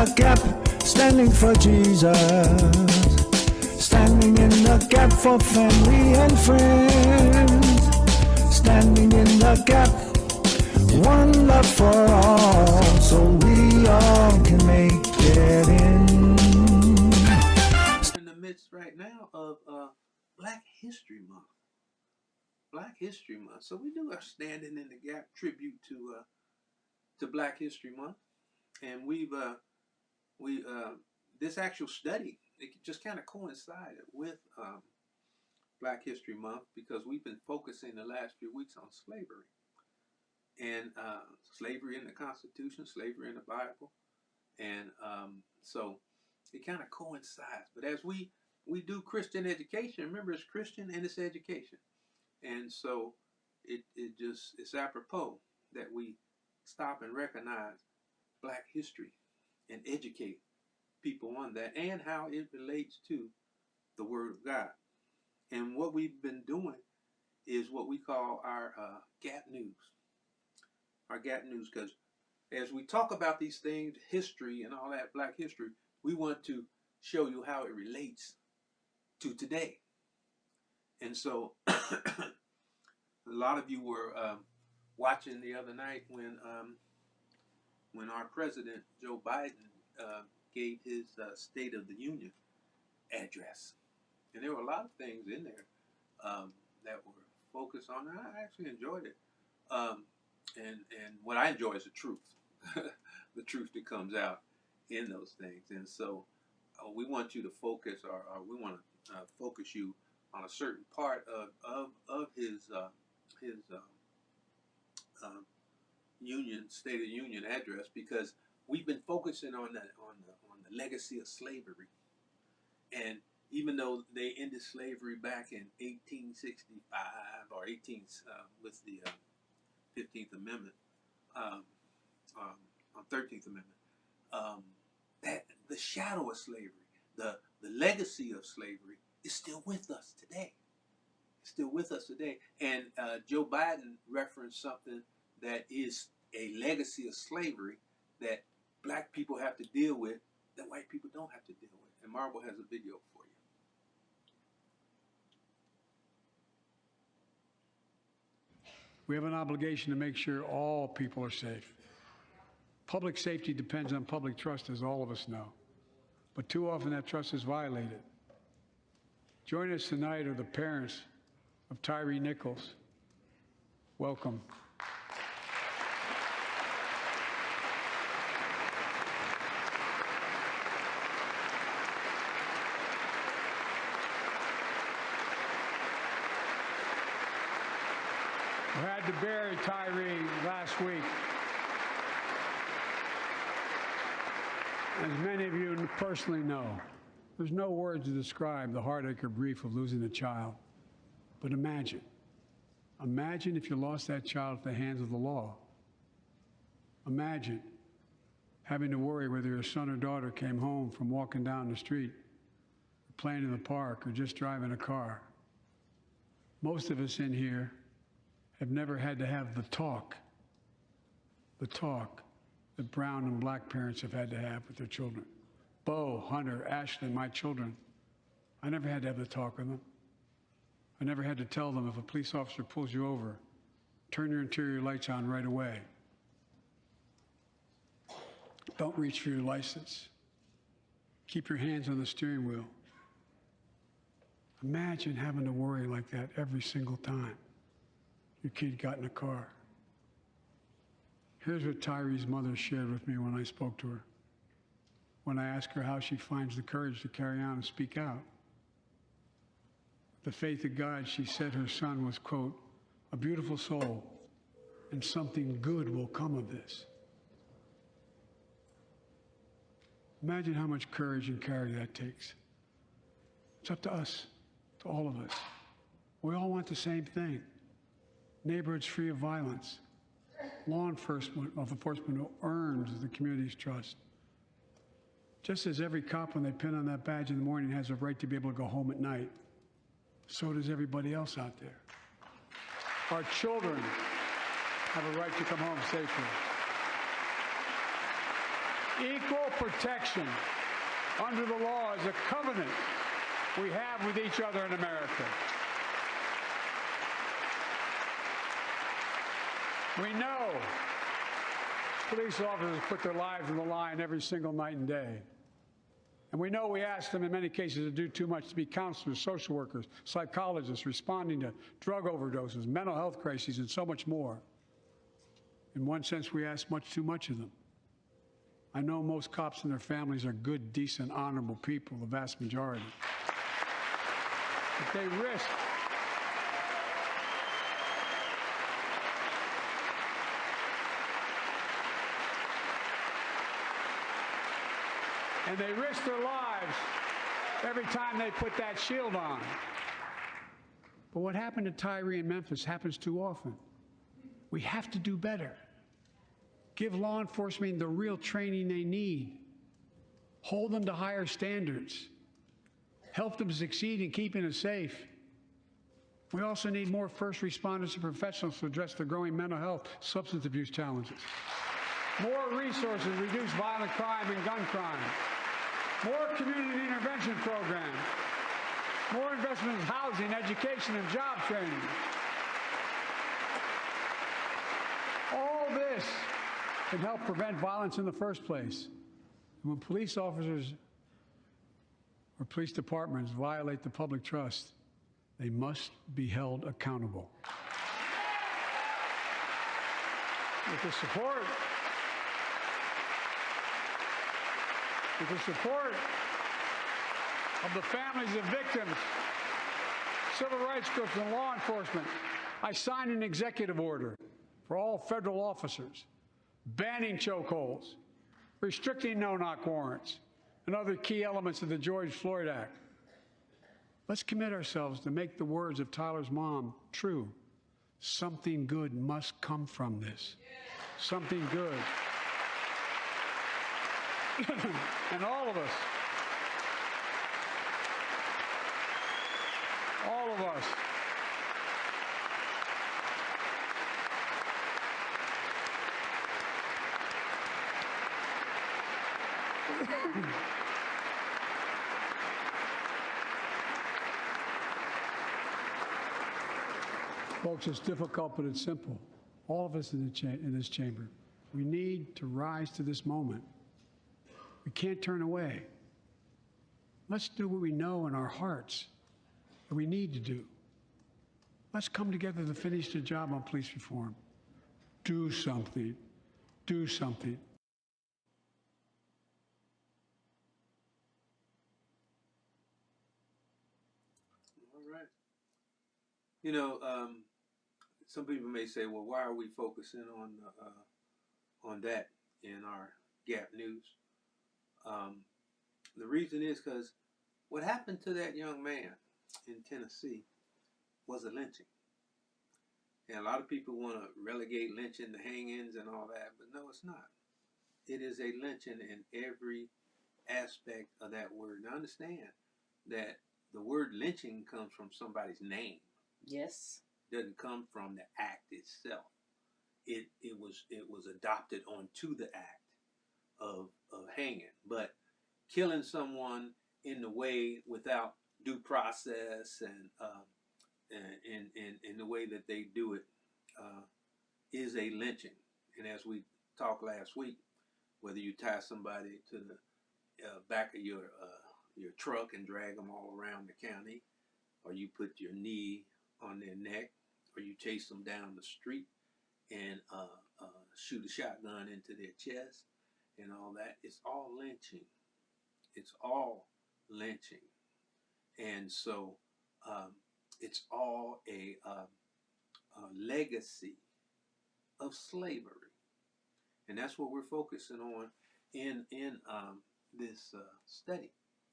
the gap, standing for Jesus. Standing in the gap for family and friends. Standing in the gap, one love for all, so we all can make it in. In the midst right now of Black History Month. Black History Month. So we do our Standing in the Gap tribute to Black History Month, and this actual study, it just kind of coincided with Black History Month because we've been focusing the last few weeks on slavery and slavery in the Constitution, slavery in the Bible, and so it kind of coincides. But as we do Christian education, remember it's Christian and it's education. And so it's apropos that we stop and recognize Black history and educate people on that and how it relates to the Word of God. And what we've been doing is what we call our Gap News. Our Gap News, because as we talk about these things, history and all that, Black history, we want to show you how it relates to today. And so a lot of you were watching the other night when our president, Joe Biden, gave his State of the Union address. And there were a lot of things in there that were focused on. And I actually enjoyed it. And what I enjoy is the truth, the truth that comes out in those things. And so we want you to focus, or we want to focus you on a certain part of his State of the Union address, because we've been focusing on the legacy of slavery. And even though they ended slavery back in 1865 or with the 15th Amendment, 13th Amendment, that the shadow of slavery, the legacy of slavery is still with us today. It's still with us today. And Joe Biden referenced something that is a legacy of slavery that Black people have to deal with that white people don't have to deal with. And Marvel has a video for you. We have an obligation to make sure all people are safe. Public safety depends on public trust, as all of us know. But too often that trust is violated. Joining us tonight are the parents of Tyree Nichols. Welcome. We had to bury Tyree last week. As many of you personally know, there's no words to describe the heartache or grief of losing a child. But imagine if you lost that child at the hands of the law. Imagine having to worry whether your son or daughter came home from walking down the street, or playing in the park, or just driving a car. Most of us in here have never had to have the talk that brown and Black parents have had to have with their children. Bo, Hunter, Ashley, my children, I never had to have the talk with them. I never had to tell them, if a police officer pulls you over, turn your interior lights on right away. Don't reach for your license. Keep your hands on the steering wheel. Imagine having to worry like that every single time your kid got in a car. Here's what Tyree's mother shared with me when I spoke to her. When I asked her how she finds the courage to carry on and speak out. The faith of God, she said her son was, quote, a beautiful soul, and something good will come of this. Imagine how much courage and character that takes. It's up to us, to all of us. We all want the same thing. Neighborhoods free of violence. Law enforcement who earns the community's trust. Just as every cop, when they pin on that badge in the morning, has a right to be able to go home at night, so does everybody else out there. Our children have a right to come home safely. Equal protection under the law is a covenant we have with each other in America. We know police officers put their lives on the line every single night and day. And we know we ask them in many cases to do too much to be counselors, social workers, psychologists, responding to drug overdoses, mental health crises, and so much more. In one sense, we ask much too much of them. I know most cops and their families are good, decent, honorable people, the vast majority. But they risk and they risk their lives every time they put that shield on. But what happened to Tyree in Memphis happens too often. We have to do better. Give law enforcement the real training they need. Hold them to higher standards. Help them succeed in keeping us safe. We also need more first responders and professionals to address the growing mental health, substance abuse challenges. More resources to reduce violent crime and gun crime. More community intervention programs. More investment in housing, education, and job training. All this can help prevent violence in the first place. And when police officers or police departments violate the public trust, they must be held accountable. With the support of the families of victims, civil rights groups, and law enforcement, I signed an executive order for all federal officers, banning chokeholds, restricting no-knock warrants, and other key elements of the George Floyd Act. Let's commit ourselves to make the words of Tyler's mom true. Something good must come from this. Something good. And all of us, folks, it's difficult, but it's simple. All of us in this chamber, we need to rise to this moment. We can't turn away. Let's do what we know in our hearts that we need to do. Let's come together to finish the job on police reform. Do something. Do something. All right. You know, some people may say, well, why are we focusing on that in our Gap News? The reason is because what happened to that young man in Tennessee was a lynching. And a lot of people want to relegate lynching to hang-ins and all that, but no, it's not. It is a lynching in every aspect of that word. Now understand that the word lynching comes from somebody's name. Yes. It doesn't come from the act itself. It was adopted onto the act of hanging. But killing someone in the way without due process and in the way that they do it is a lynching. And as we talked last week, whether you tie somebody to the back of your truck and drag them all around the county, or you put your knee on their neck, or you chase them down the street and shoot a shotgun into their chest and all that, it's all lynching. It's all lynching. And so it's all a legacy of slavery. And that's what we're focusing on in this study.